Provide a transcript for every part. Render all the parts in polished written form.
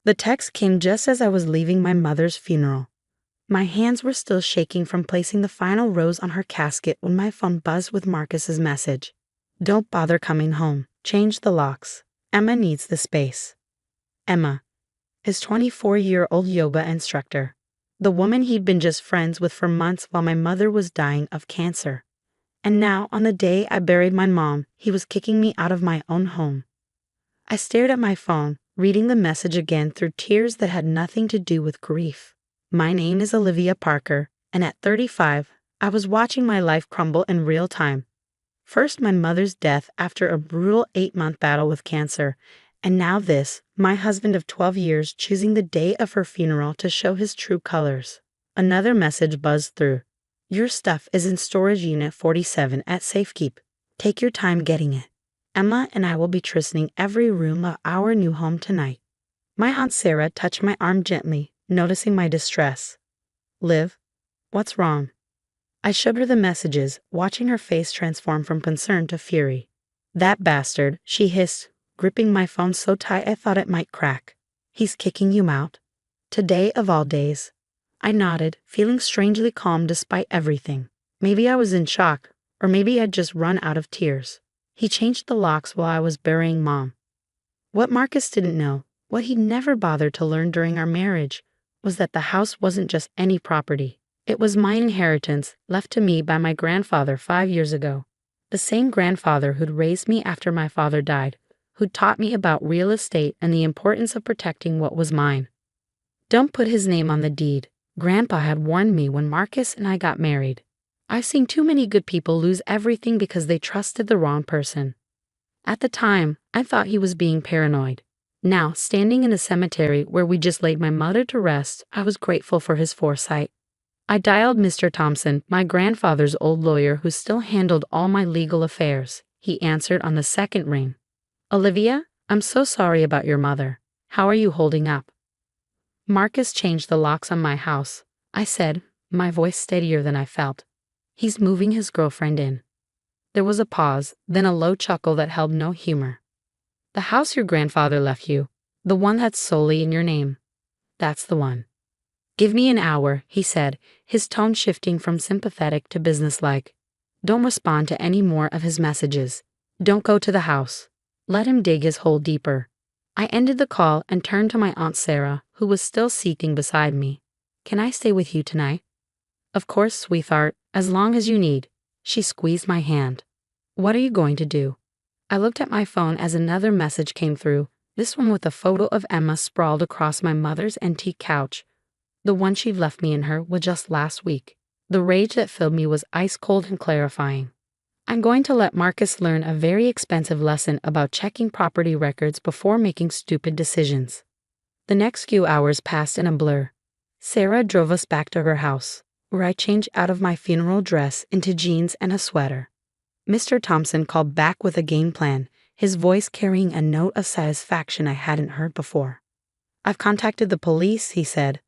The text came just as I was leaving my mother's funeral. My hands were still shaking from placing the final rose on her casket when my phone buzzed with Marcus's message. Don't bother coming home. Change the locks. Emma needs the space. Emma, his 24-year-old yoga instructor. The woman he'd been just friends with for months while my mother was dying of cancer. And now, on the day I buried my mom, he was kicking me out of my own home. I stared at my phone, reading the message again through tears that had nothing to do with grief. My name is Olivia Parker, and at 35, I was watching my life crumble in real time. First my mother's death after a brutal 8-month battle with cancer, and now this, my husband of 12 years choosing the day of her funeral to show his true colors. Another message buzzed through. Your stuff is in storage unit 47 at Safekeep. Take your time getting it. Emma and I will be christening every room of our new home tonight. My Aunt Sarah touched my arm gently, noticing my distress. Liv, what's wrong? I showed her the messages, watching her face transform from concern to fury. That bastard, she hissed, gripping my phone so tight I thought it might crack. He's kicking you out? Today of all days. I nodded, feeling strangely calm despite everything. Maybe I was in shock, or maybe I'd just run out of tears. He changed the locks while I was burying Mom. What Marcus didn't know, what he'd never bothered to learn during our marriage, was that the house wasn't just any property. It was my inheritance, left to me by my grandfather 5 years ago. The same grandfather who'd raised me after my father died, who'd taught me about real estate and the importance of protecting what was mine. Don't put his name on the deed. Grandpa had warned me when Marcus and I got married. I've seen too many good people lose everything because they trusted the wrong person. At the time, I thought he was being paranoid. Now, standing in a cemetery where we just laid my mother to rest, I was grateful for his foresight. I dialed Mr. Thompson, my grandfather's old lawyer who still handled all my legal affairs. He answered on the second ring. Olivia, I'm so sorry about your mother. How are you holding up? Marcus changed the locks on my house, I said, my voice steadier than I felt. He's moving his girlfriend in. There was a pause, then a low chuckle that held no humor. The house your grandfather left you, the one that's solely in your name. That's the one. Give me an hour, he said, his tone shifting from sympathetic to businesslike. Don't respond to any more of his messages. Don't go to the house. Let him dig his hole deeper. I ended the call and turned to my Aunt Sarah, who was still seating beside me. Can I stay with you tonight? Of course, sweetheart, as long as you need. She squeezed my hand. What are you going to do? I looked at my phone as another message came through, this one with a photo of Emma sprawled across my mother's antique couch. The one she'd left me in her was just last week. The rage that filled me was ice cold and clarifying. I'm going to let Marcus learn a very expensive lesson about checking property records before making stupid decisions. The next few hours passed in a blur. Sarah drove us back to her house, where I changed out of my funeral dress into jeans and a sweater. Mr. Thompson called back with a game plan, his voice carrying a note of satisfaction I hadn't heard before. I've contacted the police, he said.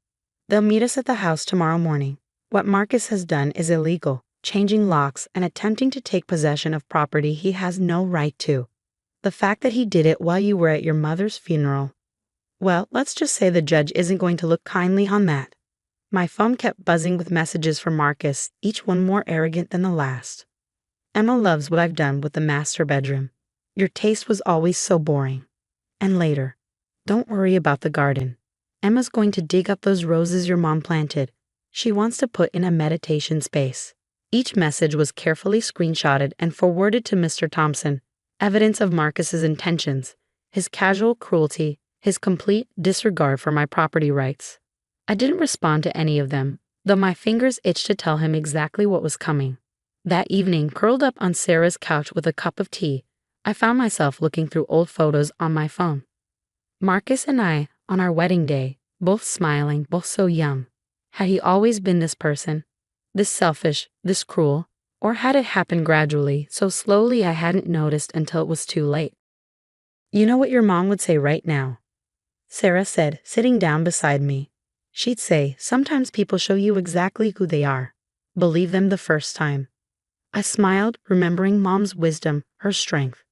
They'll meet us at the house tomorrow morning. What Marcus has done is illegal, changing locks and attempting to take possession of property he has no right to. The fact that he did it while you were at your mother's funeral, well, let's just say the judge isn't going to look kindly on that. My phone kept buzzing with messages from Marcus, each one more arrogant than the last. Emma loves what I've done with the master bedroom. Your taste was always so boring. And later, don't worry about the garden. Emma's going to dig up those roses your mom planted. She wants to put in a meditation space. Each message was carefully screenshotted and forwarded to Mr. Thompson, evidence of Marcus's intentions, his casual cruelty, his complete disregard for my property rights. I didn't respond to any of them, though my fingers itched to tell him exactly what was coming. That evening, curled up on Sarah's couch with a cup of tea, I found myself looking through old photos on my phone. Marcus and I, on our wedding day, both smiling, both so young. Had he always been this person? This selfish, this cruel? Or had it happened gradually, so slowly I hadn't noticed until it was too late? You know what your mom would say right now? Sarah said, sitting down beside me. She'd say, sometimes people show you exactly who they are. Believe them the first time. I smiled, remembering Mom's wisdom, her strength.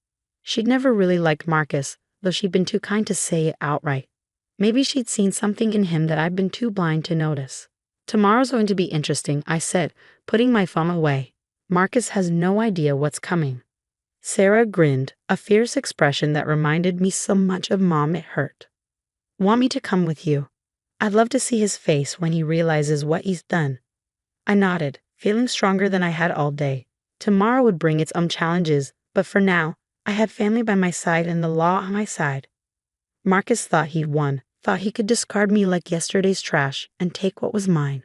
She'd never really liked Marcus, though she'd been too kind to say it outright. Maybe she'd seen something in him that I'd been too blind to notice. Tomorrow's going to be interesting, I said, putting my phone away. Marcus has no idea what's coming. Sarah grinned, a fierce expression that reminded me so much of Mom it hurt. Want me to come with you? I'd love to see his face when he realizes what he's done. I nodded, feeling stronger than I had all day. Tomorrow would bring its own challenges, but for now, I had family by my side and the law on my side. Marcus thought he'd won, thought he could discard me like yesterday's trash and take what was mine.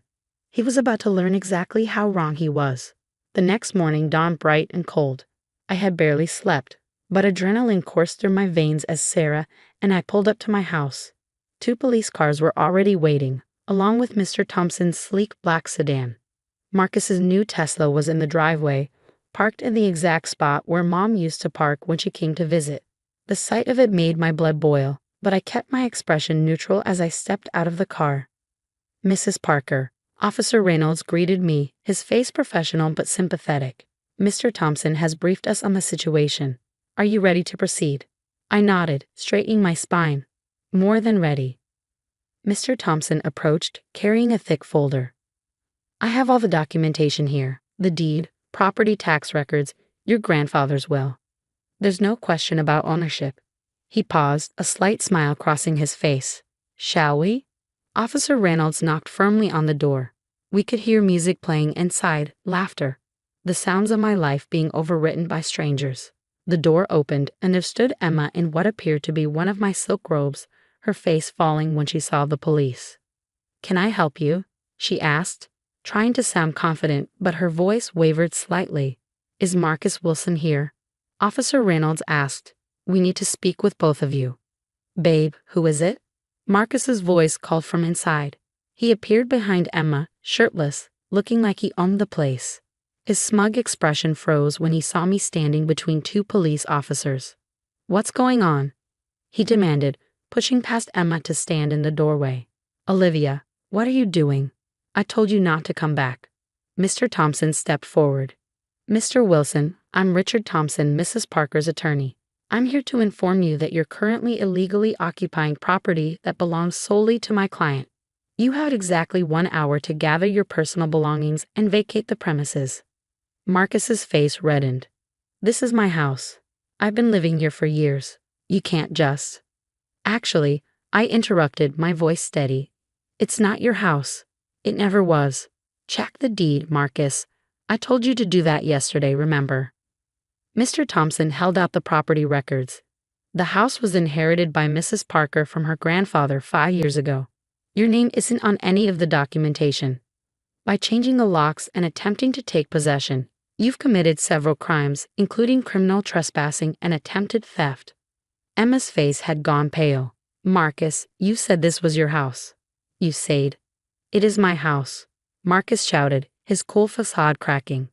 He was about to learn exactly how wrong he was. The next morning dawned bright and cold. I had barely slept, but adrenaline coursed through my veins as Sarah and I pulled up to my house. 2 police cars were already waiting, along with Mr. Thompson's sleek black sedan. Marcus's new Tesla was in the driveway, parked in the exact spot where Mom used to park when she came to visit. The sight of it made my blood boil, but I kept my expression neutral as I stepped out of the car. Mrs. Parker, Officer Reynolds greeted me, his face professional but sympathetic. Mr. Thompson has briefed us on the situation. Are you ready to proceed? I nodded, straightening my spine. More than ready. Mr. Thompson approached, carrying a thick folder. I have all the documentation here, the deed, property tax records, your grandfather's will. There's no question about ownership. He paused, a slight smile crossing his face. Shall we? Officer Reynolds knocked firmly on the door. We could hear music playing inside, laughter. The sounds of my life being overwritten by strangers. The door opened, and there stood Emma in what appeared to be one of my silk robes, her face falling when she saw the police. Can I help you? She asked, trying to sound confident, but her voice wavered slightly. Is Marcus Wilson here? Officer Reynolds asked. We need to speak with both of you. Babe, who is it? Marcus's voice called from inside. He appeared behind Emma, shirtless, looking like he owned the place. His smug expression froze when he saw me standing between 2 police officers. What's going on? He demanded, pushing past Emma to stand in the doorway. Olivia, what are you doing? I told you not to come back. Mr. Thompson stepped forward. Mr. Wilson, I'm Richard Thompson, Mrs. Parker's attorney. I'm here to inform you that you're currently illegally occupying property that belongs solely to my client. You had exactly 1 hour to gather your personal belongings and vacate the premises. Marcus's face reddened. This is my house. I've been living here for years. You can't just. Actually, I interrupted, my voice steady. It's not your house. It never was. Check the deed, Marcus. I told you to do that yesterday, remember? Mr. Thompson held out the property records. The house was inherited by Mrs. Parker from her grandfather 5 years ago. Your name isn't on any of the documentation. By changing the locks and attempting to take possession, you've committed several crimes, including criminal trespassing and attempted theft. Emma's face had gone pale. Marcus, you said this was your house. You said. It is my house. Marcus shouted, his cool facade cracking.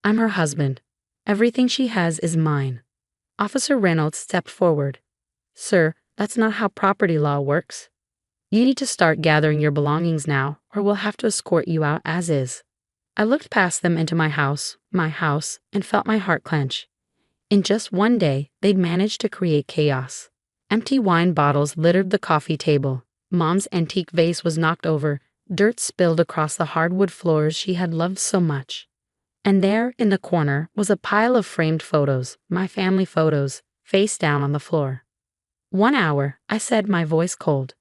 I'm her husband. Everything she has is mine. Officer Reynolds stepped forward. Sir, that's not how property law works. You need to start gathering your belongings now, or we'll have to escort you out as is. I looked past them into my house, and felt my heart clench. In just 1 day, they'd managed to create chaos. Empty wine bottles littered the coffee table. Mom's antique vase was knocked over, dirt spilled across the hardwood floors she had loved so much. And there, in the corner, was a pile of framed photos, my family photos, face down on the floor. 1 hour, I said, my voice cold.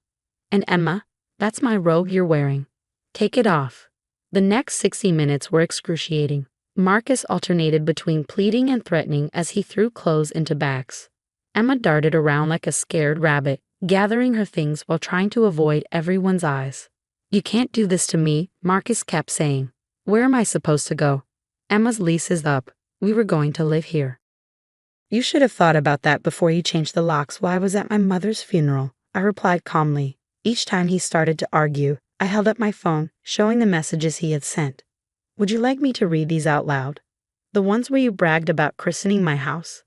And Emma, that's my robe you're wearing. Take it off. The next 60 minutes were excruciating. Marcus alternated between pleading and threatening as he threw clothes into bags. Emma darted around like a scared rabbit, gathering her things while trying to avoid everyone's eyes. You can't do this to me, Marcus kept saying. Where am I supposed to go? Emma's lease is up. We were going to live here. You should have thought about that before you changed the locks while I was at my mother's funeral, I replied calmly. Each time he started to argue, I held up my phone, showing the messages he had sent. Would you like me to read these out loud? The ones where you bragged about christening my house?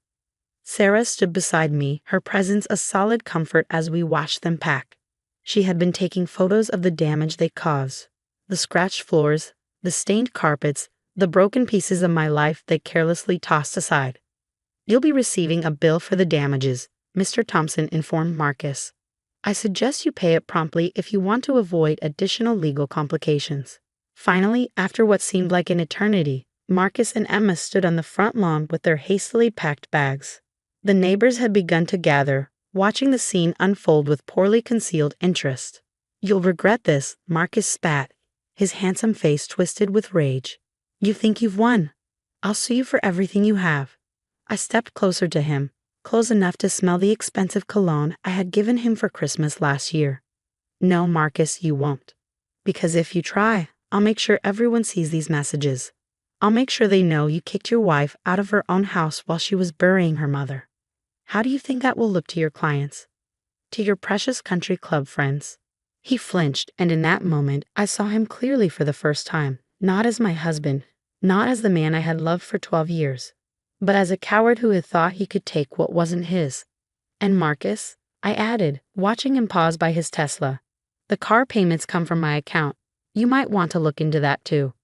Sarah stood beside me, her presence a solid comfort as we watched them pack. She had been taking photos of the damage they caused. The scratched floors, the stained carpets, the broken pieces of my life they carelessly tossed aside. You'll be receiving a bill for the damages, Mr. Thompson informed Marcus. I suggest you pay it promptly if you want to avoid additional legal complications. Finally, after what seemed like an eternity, Marcus and Emma stood on the front lawn with their hastily packed bags. The neighbors had begun to gather, watching the scene unfold with poorly concealed interest. "You'll regret this," Marcus spat, his handsome face twisted with rage. "You think you've won? I'll sue you for everything you have." I stepped closer to him, close enough to smell the expensive cologne I had given him for Christmas last year. "No, Marcus, you won't. Because if you try, I'll make sure everyone sees these messages. I'll make sure they know you kicked your wife out of her own house while she was burying her mother. How do you think that will look to your clients? To your precious country club friends?" He flinched, and in that moment, I saw him clearly for the first time, not as my husband, not as the man I had loved for 12 years, but as a coward who had thought he could take what wasn't his. "And Marcus," I added, watching him pause by his Tesla, "the car payments come from my account. You might want to look into that too."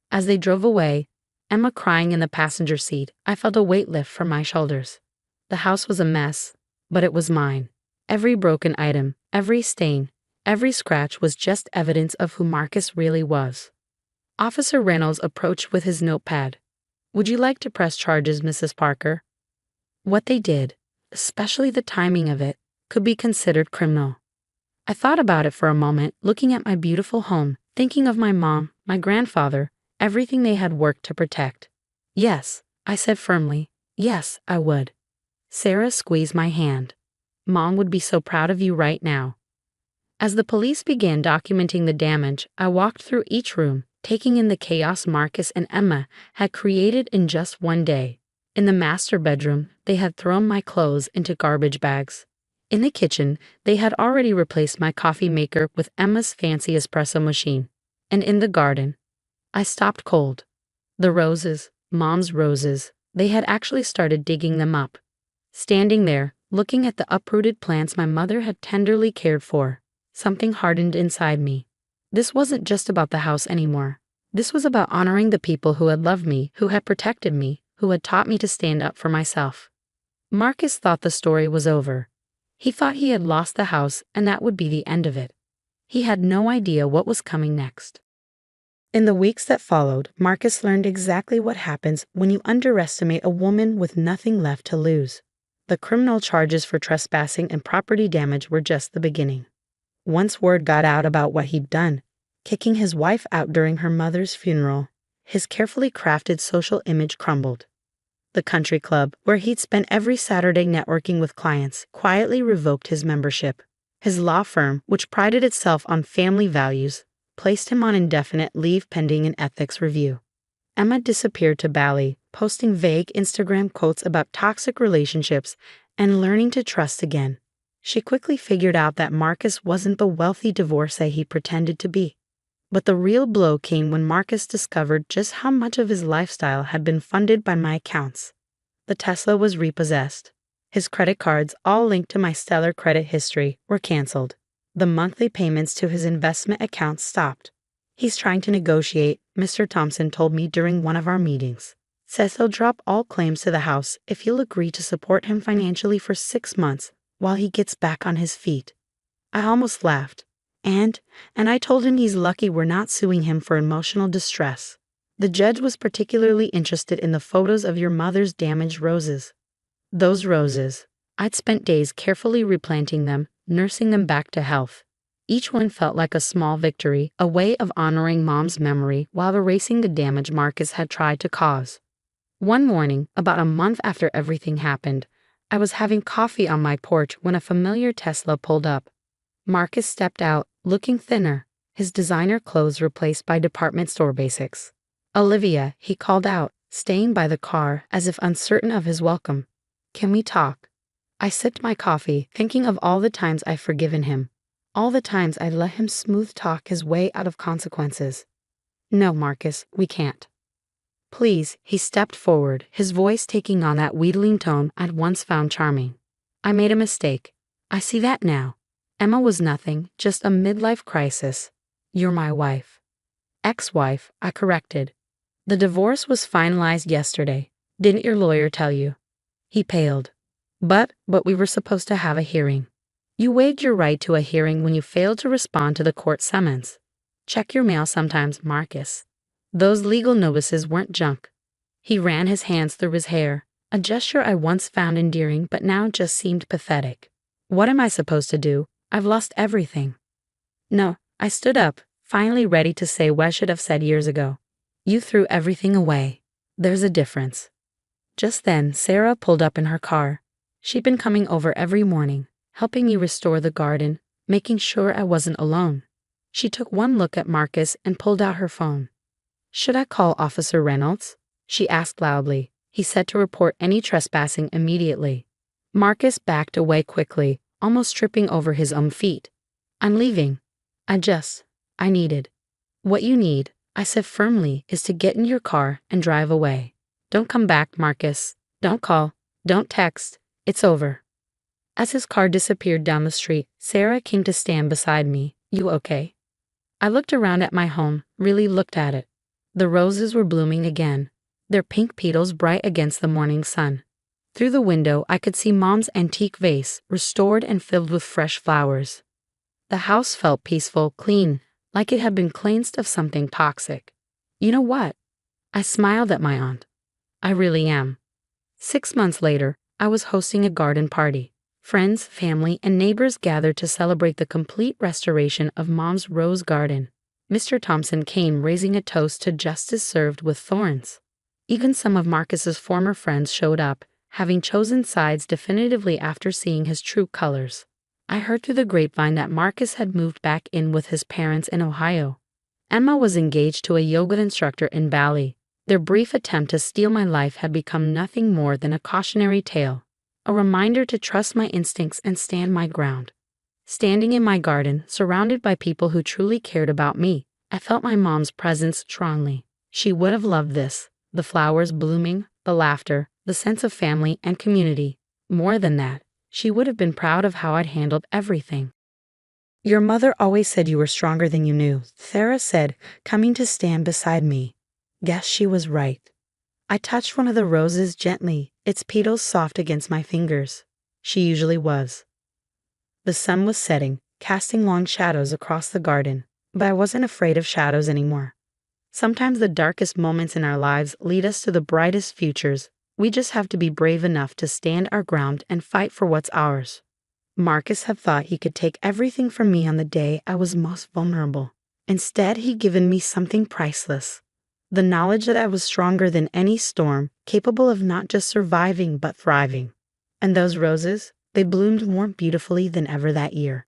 As they drove away, Emma crying in the passenger seat, I felt a weight lift from my shoulders. The house was a mess, but it was mine. Every broken item, every stain, every scratch was just evidence of who Marcus really was. Officer Reynolds approached with his notepad. "Would you like to press charges, Mrs. Parker?" What they did, especially the timing of it, could be considered criminal. I thought about it for a moment, looking at my beautiful home, thinking of my mom, my grandfather, everything they had worked to protect. "Yes," I said firmly. "Yes, I would." Sarah squeezed my hand. "Mom would be so proud of you right now." As the police began documenting the damage, I walked through each room, taking in the chaos Marcus and Emma had created in just one day. In the master bedroom, they had thrown my clothes into garbage bags. In the kitchen, they had already replaced my coffee maker with Emma's fancy espresso machine. And in the garden, I stopped cold. The roses, Mom's roses, they had actually started digging them up. Standing there, looking at the uprooted plants my mother had tenderly cared for, something hardened inside me. This wasn't just about the house anymore. This was about honoring the people who had loved me, who had protected me, who had taught me to stand up for myself. Marcus thought the story was over. He thought he had lost the house and that would be the end of it. He had no idea what was coming next. In the weeks that followed, Marcus learned exactly what happens when you underestimate a woman with nothing left to lose. The criminal charges for trespassing and property damage were just the beginning. Once word got out about what he'd done, kicking his wife out during her mother's funeral, his carefully crafted social image crumbled. The country club, where he'd spent every Saturday networking with clients, quietly revoked his membership. His law firm, which prided itself on family values, placed him on indefinite leave pending an ethics review. Emma disappeared to Bali, posting vague Instagram quotes about toxic relationships and learning to trust again. She quickly figured out that Marcus wasn't the wealthy divorcee he pretended to be. But the real blow came when Marcus discovered just how much of his lifestyle had been funded by my accounts. The Tesla was repossessed. His credit cards, all linked to my stellar credit history, were canceled. The monthly payments to his investment accounts stopped. "He's trying to negotiate," Mr. Thompson told me during one of our meetings. "Says he'll drop all claims to the house if you'll agree to support him financially for 6 months while he gets back on his feet." I almost laughed. And I told him he's lucky we're not suing him for emotional distress. The judge was particularly interested in the photos of your mother's damaged roses. Those roses, I'd spent days carefully replanting them, nursing them back to health. Each one felt like a small victory, a way of honoring Mom's memory while erasing the damage Marcus had tried to cause. One morning, about a month after everything happened, I was having coffee on my porch when a familiar Tesla pulled up. Marcus stepped out, looking thinner, his designer clothes replaced by department store basics. "Olivia," he called out, staying by the car as if uncertain of his welcome. "Can we talk?" I sipped my coffee, thinking of all the times I'd forgiven him, all the times I'd let him smooth talk his way out of consequences. "No, Marcus, we can't." "Please," he stepped forward, his voice taking on that wheedling tone I'd once found charming. "I made a mistake. I see that now. Emma was nothing, just a midlife crisis. You're my wife." "Ex-wife," I corrected. "The divorce was finalized yesterday. Didn't your lawyer tell you?" He paled. But we were supposed to have a hearing." You waived your right to a hearing when you failed to respond to the court summons. Check your mail sometimes, Marcus. Those legal notices weren't junk. He ran his hands through his hair, a gesture I once found endearing but now just seemed pathetic. What am I supposed to do? I've lost everything. No, I stood up, finally ready to say what I should have said years ago. You threw everything away. There's a difference. Just then, Sarah pulled up in her car. She'd been coming over every morning, helping me restore the garden, making sure I wasn't alone. She took one look at Marcus and pulled out her phone. Should I call Officer Reynolds? She asked loudly. He said to report any trespassing immediately. Marcus backed away quickly, almost tripping over his own feet. I'm leaving. I needed. What you need, I said firmly, is to get in your car and drive away. Don't come back, Marcus. Don't call. Don't text. It's over. As his car disappeared down the street, Sarah came to stand beside me. You okay? I looked around at my home, really looked at it. The roses were blooming again, their pink petals bright against the morning sun. Through the window, I could see Mom's antique vase, restored and filled with fresh flowers. The house felt peaceful, clean, like it had been cleansed of something toxic. You know what? I smiled at my aunt. I really am. 6 months later, I was hosting a garden party. Friends, family, and neighbors gathered to celebrate the complete restoration of Mom's rose garden. Mr. Thompson came raising a toast to justice served with thorns. Even some of Marcus's former friends showed up, having chosen sides definitively after seeing his true colors. I heard through the grapevine that Marcus had moved back in with his parents in Ohio. Emma was engaged to a yoga instructor in Bali. Their brief attempt to steal my life had become nothing more than a cautionary tale, a reminder to trust my instincts and stand my ground. Standing in my garden, surrounded by people who truly cared about me, I felt my mom's presence strongly. She would have loved this, the flowers blooming, the laughter, the sense of family and community. More than that, she would have been proud of how I'd handled everything. Your mother always said you were stronger than you knew, Sarah said, coming to stand beside me. Guess she was right. I touched one of the roses gently, its petals soft against my fingers. She usually was. The sun was setting, casting long shadows across the garden, but I wasn't afraid of shadows anymore. Sometimes the darkest moments in our lives lead us to the brightest futures. We just have to be brave enough to stand our ground and fight for what's ours. Marcus had thought he could take everything from me on the day I was most vulnerable. Instead, he'd given me something priceless. The knowledge that I was stronger than any storm, capable of not just surviving but thriving. And those roses, they bloomed more beautifully than ever that year.